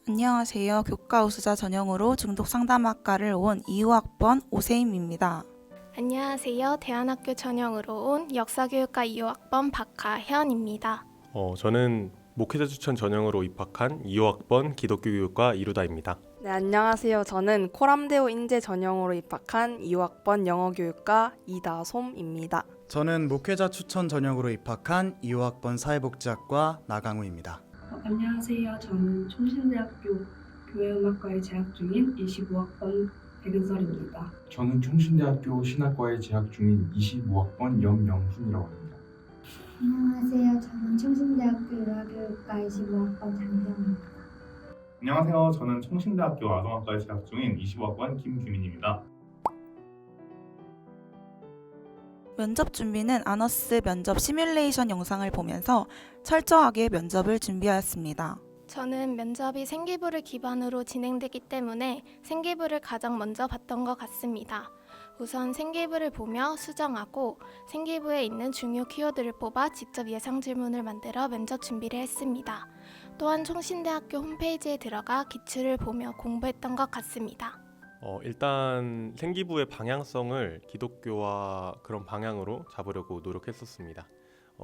안녕하세요. 교과 우수자 전형으로 중독 상담학과를 온 2호학번 오세임입니다. 안녕하세요. 대안학교 전형으로 온 역사교육과 2호학번 박하현입니다. 저는 목회자 추천 전형으로 입학한 2호학번 기독교교육과 이루다입니다. 네, 안녕하세요. 저는 코람데오 인재 전형으로 입학한 2호학번 영어교육과 이다솜입니다. 저는 목회자 추천 전형으로 입학한 2호학번 사회복지학과 나강우입니다. 안녕하세요. 저는 총신대학교 교회음악과에 재학 중인 25학번 백은설입니다. 저는 총신대학교 신학과에 재학 중인 25학번 염영훈이라고 합니다. 안녕하세요. 저는 충신대학교 유아교육과 25학번 장세영입니다. 안녕하세요. 저는 총신대학교 아동학과에 재학 중인 25학번 김규민입니다. 면접 준비는 아너스 면접 시뮬레이션 영상을 보면서 철저하게 면접을 준비하였습니다. 저는 면접이 생기부를 기반으로 진행되기 때문에 생기부를 가장 먼저 봤던 것 같습니다. 우선 생기부를 보며 수정하고 생기부에 있는 중요 키워드를 뽑아 직접 예상 질문을 만들어 면접 준비를 했습니다. 또한 총신대학교 홈페이지에 들어가 기출을 보며 공부했던 것 같습니다. 일단 생기부의 방향성을 기독교와 그런 방향으로 잡으려고 노력했었습니다.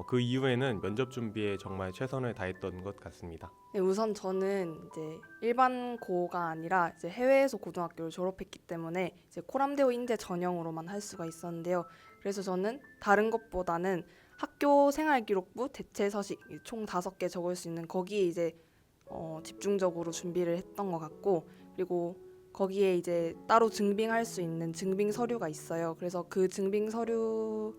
그 이후에는 면접 준비에 정말 최선을 다했던 것 같습니다. 네, 우선 저는 이제 일반 고가 아니라 이제 해외에서 고등학교를 졸업했기 때문에 이제 코람데오 인재 전형으로만 할 수가 있었는데요. 그래서 저는 다른 것보다는 학교 생활기록부 대체 서식 총 5개 적을 수 있는 거기에 이제 집중적으로 준비를 했던 것 같고, 그리고 거기에 이제 따로 증빙할 수 있는 증빙 서류가 있어요. 그래서 그 증빙 서류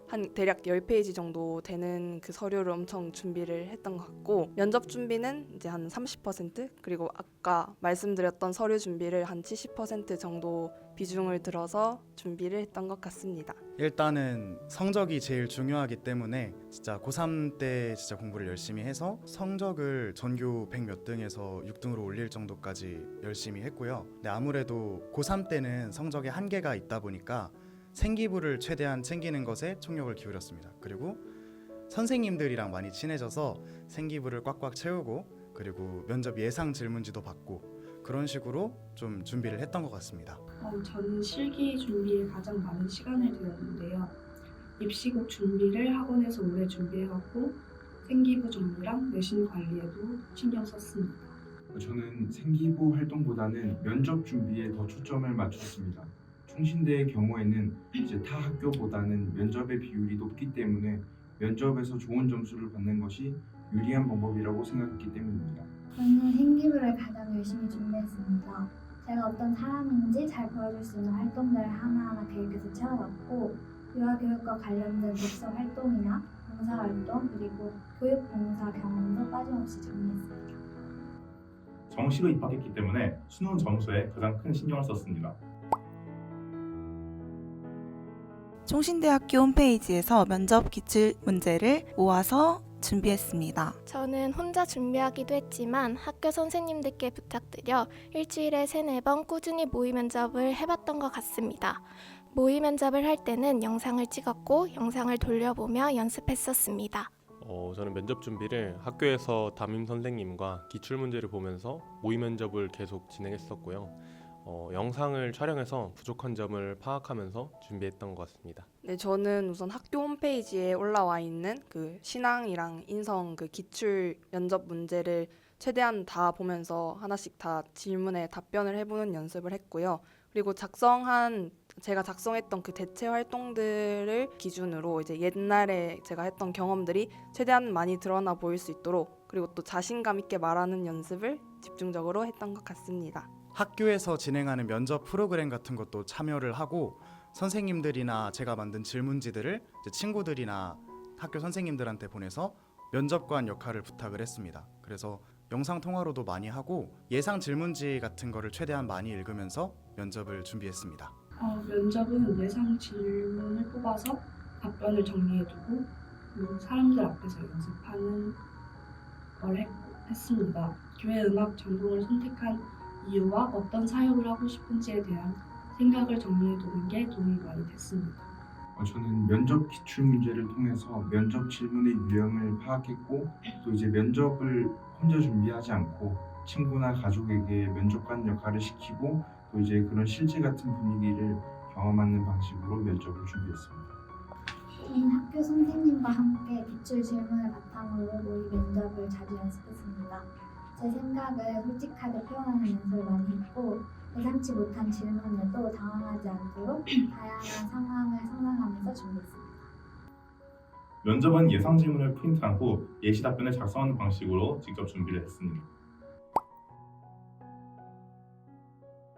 한 대략 10페이지 정도 되는 그 서류를 엄청 준비를 했던 것 같고, 면접 준비는 이제 한 30%, 그리고 아까 말씀드렸던 서류 준비를 한 70% 정도 비중을 들어서 준비를 했던 것 같습니다. 일단은 성적이 제일 중요하기 때문에 진짜 고3 때 진짜 공부를 열심히 해서 성적을 전교 100 몇 등에서 6등으로 올릴 정도까지 열심히 했고요. 근데 아무래도 고3 때는 성적에 한계가 있다 보니까 생기부를 최대한 챙기는 것에 총력을 기울였습니다. 그리고 선생님들이랑 많이 친해져서 생기부를 꽉꽉 채우고, 그리고 면접 예상 질문지도 받고, 그런 식으로 좀 준비를 했던 것 같습니다. 저는 실기 준비에 가장 많은 시간을 들였는데요. 입시곡 준비를 학원에서 오래 준비해왔고 생기부 정리랑 내신 관리에도 신경 썼습니다. 저는 생기부 활동보다는 면접 준비에 더 초점을 맞췄습니다. 총신대의 경우에는 이제 타 학교보다는 면접의 비율이 높기 때문에 면접에서 좋은 점수를 받는 것이 유리한 방법이라고 생각했기 때문입니다. 저는 생기부를 가장 열심히 준비했습니다. 제가 어떤 사람인지 잘 보여줄 수 있는 활동들을 하나하나 계획해서 채워왔고, 유아교육과 관련된 독서 활동이나 봉사활동, 그리고 교육봉사 경험도 빠짐없이 정리했습니다. 정시로 입학했기 때문에 수능 점수에 가장 큰 신경을 썼습니다. 총신대학교 홈페이지에서 면접 기출 문제를 모아서 준비했습니다. 저는 혼자 준비하기도 했지만 학교 선생님들께 부탁드려 일주일에 3-4번 꾸준히 모의 면접을 해봤던 것 같습니다. 모의 면접을 할 때는 영상을 찍었고 영상을 돌려보며 연습했었습니다. 저는 면접 준비를 학교에서 담임 선생님과 기출 문제를 보면서 모의 면접을 계속 진행했었고요. 영상을 촬영해서 부족한 점을 파악하면서 준비했던 것 같습니다. 네, 저는 우선 학교 홈페이지에 올라와 있는 그 신앙이랑 인성 그 기출 면접 문제를 최대한 다 보면서 하나씩 다 질문에 답변을 해보는 연습을 했고요. 그리고 제가 작성했던 그 대체 활동들을 기준으로 이제 옛날에 제가 했던 경험들이 최대한 많이 드러나 보일 수 있도록, 그리고 또 자신감 있게 말하는 연습을 집중적으로 했던 것 같습니다. 학교에서 진행하는 면접 프로그램 같은 것도 참여를 하고, 선생님들이나 제가 만든 질문지들을 이제 친구들이나 학교 선생님들한테 보내서 면접관 역할을 부탁을 했습니다. 그래서 영상 통화로도 많이 하고 예상 질문지 같은 거를 최대한 많이 읽으면서 면접을 준비했습니다. 면접은 예상 질문을 뽑아서 답변을 정리해두고 사람들 앞에서 연습하는 걸 했습니다. 교회 음악 전공을 선택한 이유와 어떤 사역을 하고 싶은지에 대한 생각을 정리해두는 게 도움이 많이 됐습니다. 저는 면접 기출 문제를 통해서 면접 질문의 유형을 파악했고, 또 이제 면접을 혼자 준비하지 않고 친구나 가족에게 면접관 역할을 시키고 또 이제 그런 실제 같은 분위기를 경험하는 방식으로 면접을 준비했습니다. 저는 학교 선생님과 함께 기출 질문을 바탕으로 모의 면접을 자주 연습했습니다. 제 생각을 솔직하게 표현하는 연습을 많이 했고 예상치 못한 질문에도 당황하지 않도록 다양한 상황을 상상하면서 준비했습니다. 면접은 예상 질문을 프린트한 후 예시 답변을 작성하는 방식으로 직접 준비를 했습니다.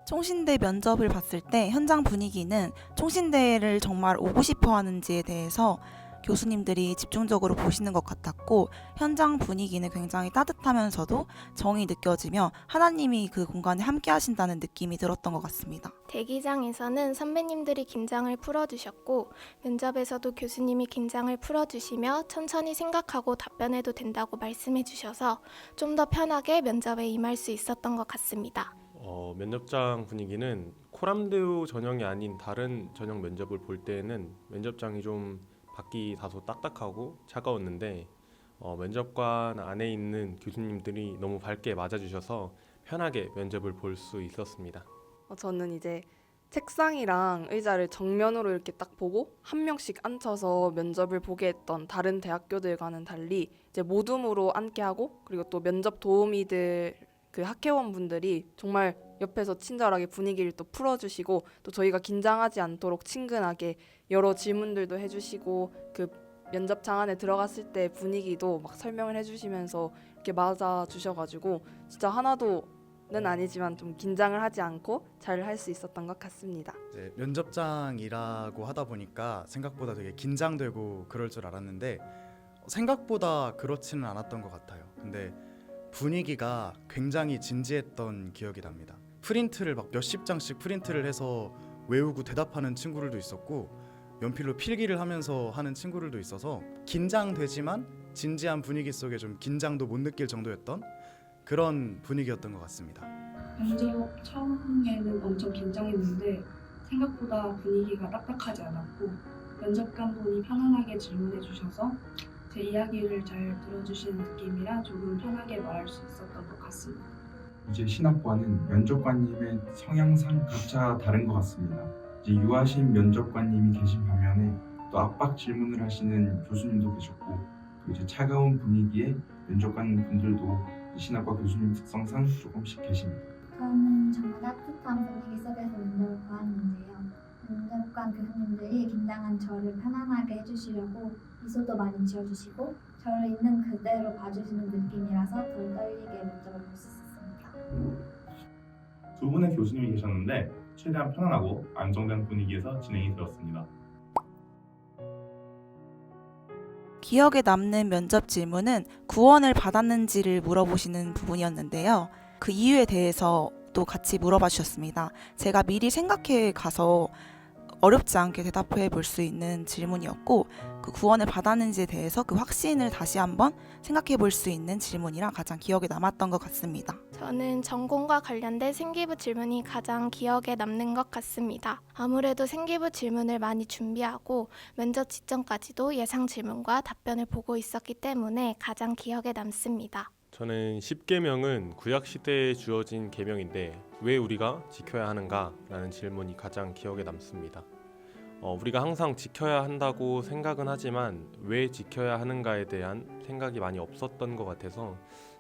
총신대 면접을 봤을 때 현장 분위기는 총신대를 정말 오고 싶어 하는지에 대해서 교수님들이 집중적으로 보시는 것 같았고 현장 분위기는 굉장히 따뜻하면서도 정이 느껴지며 하나님이 그 공간에 함께 하신다는 느낌이 들었던 것 같습니다. 대기장에서는 선배님들이 긴장을 풀어주셨고 면접에서도 교수님이 긴장을 풀어주시며 천천히 생각하고 답변해도 된다고 말씀해 주셔서 좀 더 편하게 면접에 임할 수 있었던 것 같습니다. 면접장 분위기는 코람대우 전형이 아닌 다른 전형 면접을 볼 때에는 면접장이 좀 밖이 다소 딱딱하고 차가웠는데 면접관 안에 있는 교수님들이 너무 밝게 맞아주셔서 편하게 면접을 볼 수 있었습니다. 저는 이제 책상이랑 의자를 정면으로 이렇게 딱 보고 한 명씩 앉혀서 면접을 보게 했던 다른 대학교들과는 달리 이제 모둠으로 앉게 하고 그리고 또 면접 도우미들 그 학회원분들이 정말 옆에서 친절하게 분위기를 또 풀어주시고 또 저희가 긴장하지 않도록 친근하게 여러 질문들도 해주시고 그 면접장 안에 들어갔을 때 분위기도 막 설명을 해주시면서 이렇게 맞아주셔가지고 진짜 하나도는 아니지만 좀 긴장을 하지 않고 잘 할 수 있었던 것 같습니다. 이제 면접장이라고 하다 보니까 생각보다 되게 긴장되고 그럴 줄 알았는데 생각보다 그렇지는 않았던 것 같아요. 근데 분위기가 굉장히 진지했던 기억이 납니다. 프린트를 막 몇십 장씩 프린트를 해서 외우고 대답하는 친구들도 있었고 연필로 필기를 하면서 하는 친구들도 있어서 긴장되지만 진지한 분위기 속에 좀 긴장도 못 느낄 정도였던 그런 분위기였던 것 같습니다. 면접 처음에는 엄청 긴장했는데 생각보다 분위기가 딱딱하지 않았고 면접관분이 편안하게 질문해 주셔서 제 이야기를 잘 들어주시는 느낌이라 조금 편하게 말할 수 있었던 것 같습니다. 이제 신학과는 면접관님의 성향상 각자 다른 것 같습니다. 이제 유하신 면접관님이 계신 반면에 또 압박 질문을 하시는 교수님도 계셨고 또 이제 차가운 분위기에 면접관 분들도 신학과 교수님 특성상 조금씩 계십니다. 저는 정말 따뜻한 분위기 속에서 면접을 보았는데요. 면접관 교수님들이 긴장한 저를 편안하게 해주시려고 미소도 많이 지어주시고 저를 있는 그대로 봐주시는 느낌이라서 덜 떨리게 면접을 볼 수 있었습니다. 두 분의 교수님이 계셨는데 최대한 편안하고 안정된 분위기에서 진행이 되었습니다. 기억에 남는 면접 질문은 구원을 받았는지를 물어보시는 부분이었는데요. 그 이유에 대해서 또 같이 물어봐 주셨습니다. 제가 미리 생각해 가서 어렵지 않게 대답해 볼 수 있는 질문이었고 그 구원을 받았는지에 대해서 그 확신을 다시 한번 생각해 볼 수 있는 질문이라 가장 기억에 남았던 것 같습니다. 저는 전공과 관련된 생기부 질문이 가장 기억에 남는 것 같습니다. 아무래도 생기부 질문을 많이 준비하고 면접 직전까지도 예상 질문과 답변을 보고 있었기 때문에 가장 기억에 남습니다. 저는 10계명은 구약시대에 주어진 계명인데 왜 우리가 지켜야 하는가? 라는 질문이 가장 기억에 남습니다. 우리가 항상 지켜야 한다고 생각은 하지만 왜 지켜야 하는가에 대한 생각이 많이 없었던 것 같아서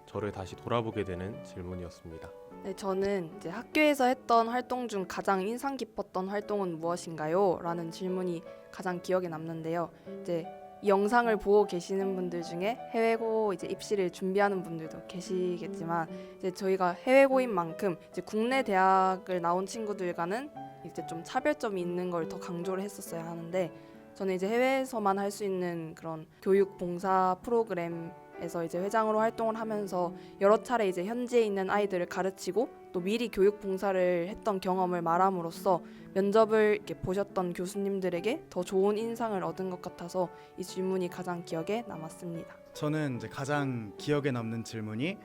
저를 다시 돌아보게 되는 질문이었습니다. 네, 저는 이제 학교에서 했던 활동 중 가장 인상 깊었던 활동은 무엇인가요? 라는 질문이 가장 기억에 남는데요. 이제 이 영상을 보고 계시는 분들 중에 해외고 이제 입시를 준비하는 분들도 계시겠지만 이제 저희가 해외고인 만큼 이제 국내 대학을 나온 친구들과는 이제 좀 차별점이 있는 걸 더 강조를 했었어야 하는데 저는 이제 해외에서만 할 수 있는 그런 교육 봉사 프로그램에서 이제 회장으로 활동을 하면서 여러 차례 이제 현지에 있는 아이들을 가르치고 또 미리 교육 봉사를 했던 경험을 말함으로써 면접을 이렇게 보셨던 교수님들에게 더 좋은 인상을 얻은 것 같아서 이 질문이 가장 기억에 남았습니다. 저는 이제 가장 기억에 남는 질문이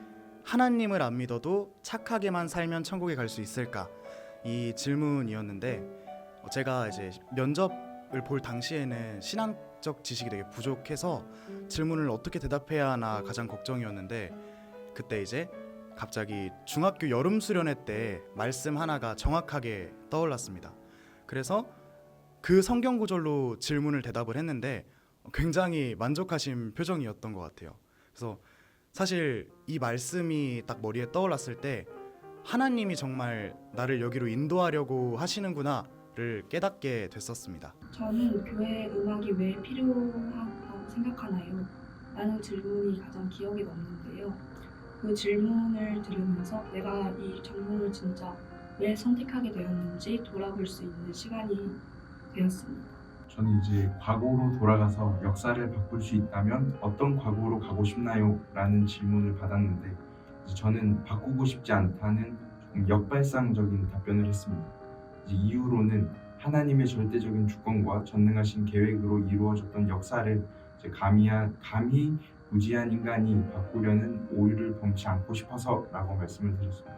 하나님을 안 믿어도 착하게만 살면 천국에 갈 수 있을까? 이 질문이었는데 제가 이제 면접을 볼 당시에는 신앙적 지식이 되게 부족해서 질문을 어떻게 대답해야 하나 가장 걱정이었는데 그때 이제 갑자기 중학교 여름 수련회 때 말씀 하나가 정확하게 떠올랐습니다. 그래서 그 성경 구절로 질문을 대답을 했는데 굉장히 만족하신 표정이었던 것 같아요. 그래서 사실 이 말씀이 딱 머리에 떠올랐을 때 하나님이 정말 나를 여기로 인도하려고 하시는구나를 깨닫게 됐었습니다. 저는 교회 음악이 왜 필요하다고 생각하나요? 라는 질문이 가장 기억에 남는데요. 그 질문을 들으면서 내가 이 전공을 진짜 왜 선택하게 되었는지 돌아볼 수 있는 시간이 되었습니다. 저는 이제 과거로 돌아가서 역사를 바꿀 수 있다면 어떤 과거로 가고 싶나요? 라는 질문을 받았는데 이제 저는 바꾸고 싶지 않다는 좀 역발상적인 답변을 했습니다. 이제 이유로는 하나님의 절대적인 주권과 전능하신 계획으로 이루어졌던 역사를 이제 감히 무지한 인간이 바꾸려는 오류를 범치 않고 싶어서라고 말씀을 드렸습니다.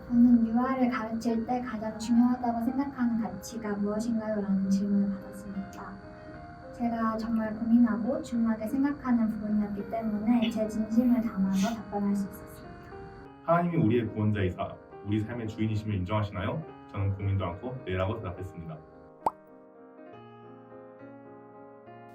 저는 유아를 가르칠 때 가장 중요하다고 생각하는 가치가 무엇인가요? 라는 질문을 받았습니다. 제가 정말 고민하고 중요하게 생각하는 부분이었기 때문에 제 진심을 담아서 답변할 수 있었습니다. 하나님이 우리의 구원자이사 우리 삶의 주인이심을 인정하시나요? 저는 고민도 않고 네라고 대답했습니다.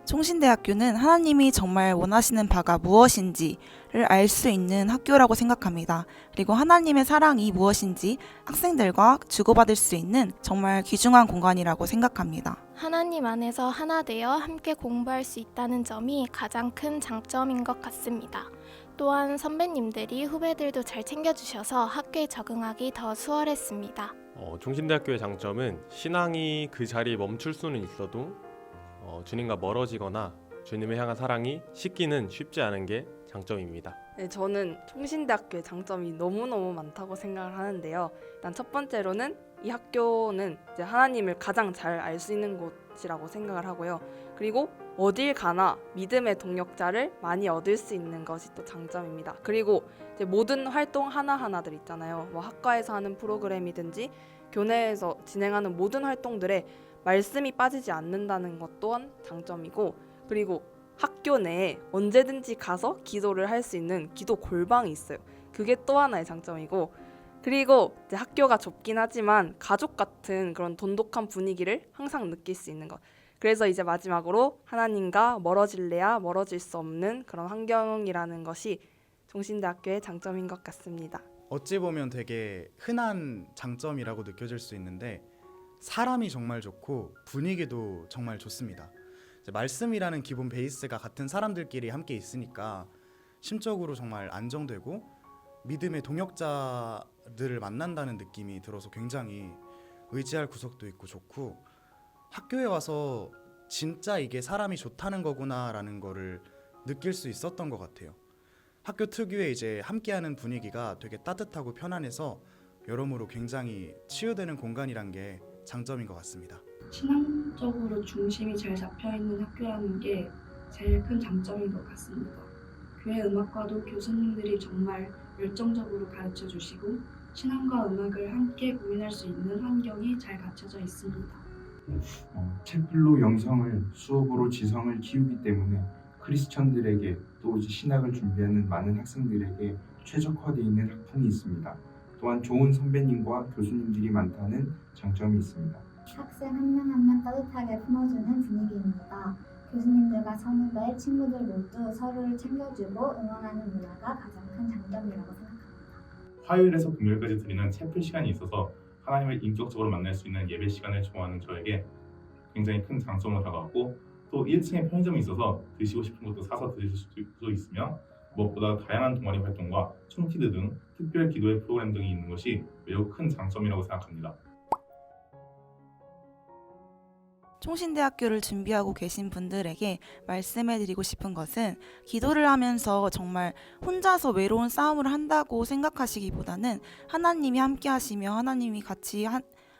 총신대학교는 하나님이 정말 원하시는 바가 무엇인지를 알 수 있는 학교라고 생각합니다. 그리고 하나님의 사랑이 무엇인지 학생들과 주고받을 수 있는 정말 귀중한 공간이라고 생각합니다. 하나님 안에서 하나 되어 함께 공부할 수 있다는 점이 가장 큰 장점인 것 같습니다. 또한 선배님들이 후배들도 잘 챙겨주셔서 학교에 적응하기 더 수월했습니다. 총신대학교의 장점은 신앙이 그 자리에 멈출 수는 있어도 주님과 멀어지거나 주님을 향한 사랑이 식기는 쉽지 않은 게 장점입니다. 네, 저는 총신대학교의 장점이 너무너무 많다고 생각을 하는데요. 일단 첫 번째로는 이 학교는 이제 하나님을 가장 잘 알 수 있는 곳이라고 생각을 하고요. 그리고 어딜 가나 믿음의 동역자를 많이 얻을 수 있는 것이 또 장점입니다. 그리고 이제 모든 활동 하나하나들 있잖아요. 뭐 학과에서 하는 프로그램이든지 교내에서 진행하는 모든 활동들에 말씀이 빠지지 않는다는 것 또한 장점이고, 그리고 학교 내에 언제든지 가서 기도를 할 수 있는 기도 골방이 있어요. 그게 또 하나의 장점이고, 그리고 이제 학교가 좁긴 하지만 가족 같은 그런 돈독한 분위기를 항상 느낄 수 있는 것. 그래서 이제 마지막으로 하나님과 멀어질래야 멀어질 수 없는 그런 환경이라는 것이 총신대학교의 장점인 것 같습니다. 어찌 보면 되게 흔한 장점이라고 느껴질 수 있는데 사람이 정말 좋고 분위기도 정말 좋습니다. 이제 말씀이라는 기본 베이스가 같은 사람들끼리 함께 있으니까 심적으로 정말 안정되고 믿음의 동역자들을 만난다는 느낌이 들어서 굉장히 의지할 구석도 있고 좋고, 학교에 와서 진짜 이게 사람이 좋다는 거구나라는 거를 느낄 수 있었던 것 같아요. 학교 특유의 이제 함께하는 분위기가 되게 따뜻하고 편안해서 여러모로 굉장히 치유되는 공간이란 게 장점인 것 같습니다. 신앙적으로 중심이 잘 잡혀있는 학교라는 게 제일 큰 장점인 것 같습니다. 교회 음악과도 교수님들이 정말 열정적으로 가르쳐 주시고 신앙과 음악을 함께 고민할 수 있는 환경이 잘 갖춰져 있습니다. 채플로 영성을 수업으로 지성을 키우기 때문에 크리스천들에게 또 이제 신학을 준비하는 많은 학생들에게 최적화되어 있는 학풍이 있습니다. 또한 좋은 선배님과 교수님들이 많다는 장점이 있습니다. 학생 한 명 한 명 따뜻하게 품어주는 분위기입니다. 교수님들과 선후배, 친구들 모두 서로를 챙겨주고 응원하는 문화가 가장 큰 장점이라고 생각합니다. 화요일에서 금요일까지 드리는 채플 시간이 있어서 하나님을 인격적으로 만날 수 있는 예배 시간을 좋아하는 저에게 굉장히 큰 장점으로 다가왔고, 또 1층에 편의점이 있어서 드시고 싶은 것도 사서 드실 수 있으며 무엇보다 다양한 동아리 활동과 총티드 등 특별 기도회 프로그램 등이 있는 것이 매우 큰 장점이라고 생각합니다. 총신대학교를 준비하고 계신 분들에게 말씀해드리고 싶은 것은 기도를 하면서 정말 혼자서 외로운 싸움을 한다고 생각하시기보다는 하나님이 함께 하시며 하나님이 같이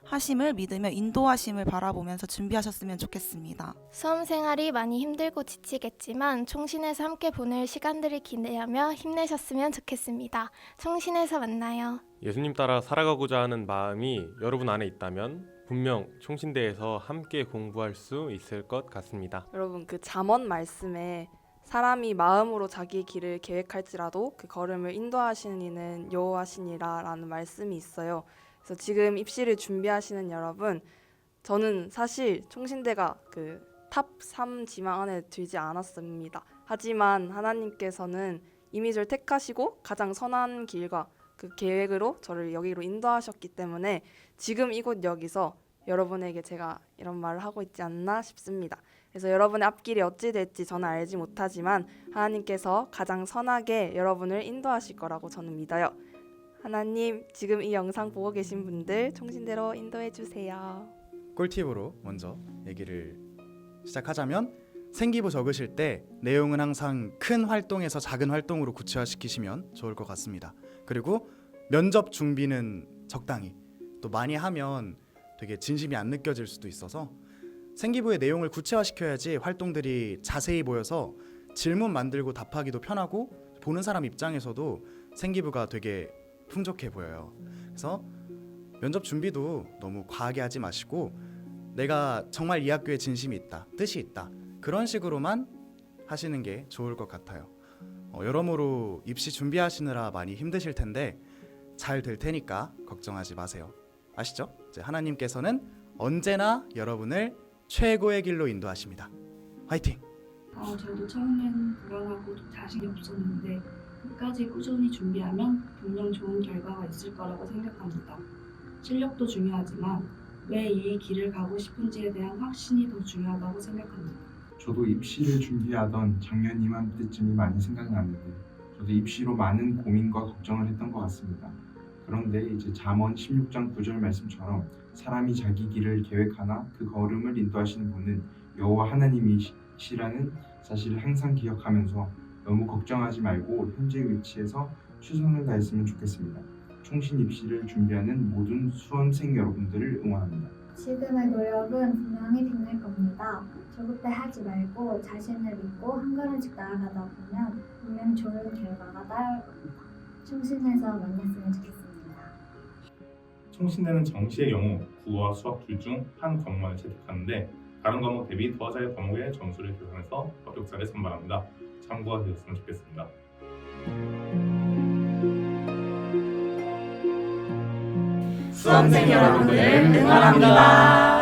하심을 믿으며 인도하심을 바라보면서 준비하셨으면 좋겠습니다. 수험 생활이 많이 힘들고 지치겠지만 총신에서 함께 보낼 시간들을 기대하며 힘내셨으면 좋겠습니다. 총신에서 만나요. 예수님 따라 살아가고자 하는 마음이 여러분 안에 있다면 분명 총신대에서 함께 공부할 수 있을 것 같습니다. 여러분, 그 잠언 말씀에 사람이 마음으로 자기의 길을 계획할지라도 그 걸음을 인도하시는 이는 여호와시니라라는 말씀이 있어요. 그래서 지금 입시를 준비하시는 여러분, 저는 사실 총신대가 그 탑 3 지망 안에 들지 않았습니다. 하지만 하나님께서는 이미 저를 택하시고 가장 선한 길과 그 계획으로 저를 여기로 인도하셨기 때문에 지금 이곳 여기서 여러분에게 제가 이런 말을 하고 있지 않나 싶습니다. 그래서 여러분의 앞길이 어찌 될지 저는 알지 못하지만 하나님께서 가장 선하게 여러분을 인도하실 거라고 저는 믿어요. 하나님, 지금 이 영상 보고 계신 분들 총신대로 인도해 주세요. 꿀팁으로 먼저 얘기를 시작하자면 생기부 적으실 때 내용은 항상 큰 활동에서 작은 활동으로 구체화시키시면 좋을 것 같습니다. 그리고 면접 준비는 적당히, 또 많이 하면 되게 진심이 안 느껴질 수도 있어서 생기부의 내용을 구체화시켜야지 활동들이 자세히 보여서 질문 만들고 답하기도 편하고 보는 사람 입장에서도 생기부가 되게 풍족해 보여요. 그래서 면접 준비도 너무 과하게 하지 마시고 내가 정말 이 학교에 진심이 있다, 뜻이 있다, 그런 식으로만 하시는 게 좋을 것 같아요. 여러모로 입시 준비하시느라 많이 힘드실 텐데 잘 될 테니까 걱정하지 마세요. 아시죠? 이제 하나님께서는 언제나 여러분을 최고의 길로 인도하십니다. 화이팅! 저도 처음엔 불안하고 좀 자신이 없었는데 끝까지 꾸준히 준비하면 분명 좋은 결과가 있을 거라고 생각합니다. 실력도 중요하지만 왜 이 길을 가고 싶은지에 대한 확신이 더 중요하다고 생각합니다. 저도 입시를 준비하던 작년 이맘때쯤이 많이 생각나는데 저도 입시로 많은 고민과 걱정을 했던 것 같습니다. 그런데 이제 잠언 16장 9절 말씀처럼 사람이 자기 길을 계획하나 그 걸음을 인도하시는 분은 여호와 하나님이시라는 사실을 항상 기억하면서 너무 걱정하지 말고 현재 위치에서 최선을 다했으면 좋겠습니다. 총신 입시를 준비하는 모든 수험생 여러분들을 응원합니다. 지금의 노력은 분명히 빛날 겁니다. 조급해하지 말고 자신을 믿고 한 걸음씩 나아가다 보면 분명 좋은 결과가 따라올 겁니다. 총신에서 만났으면 좋겠습니다. 총신대는 정시의 경우 국어와 수학 둘 중 한 과목만을 채택하는데 다른 과목 대비 더 잘 과목의 점수를 계산해서 합격자를 선발합니다. 참고가 되었으면 좋겠습니다. 수험생 여러분을 응원합니다.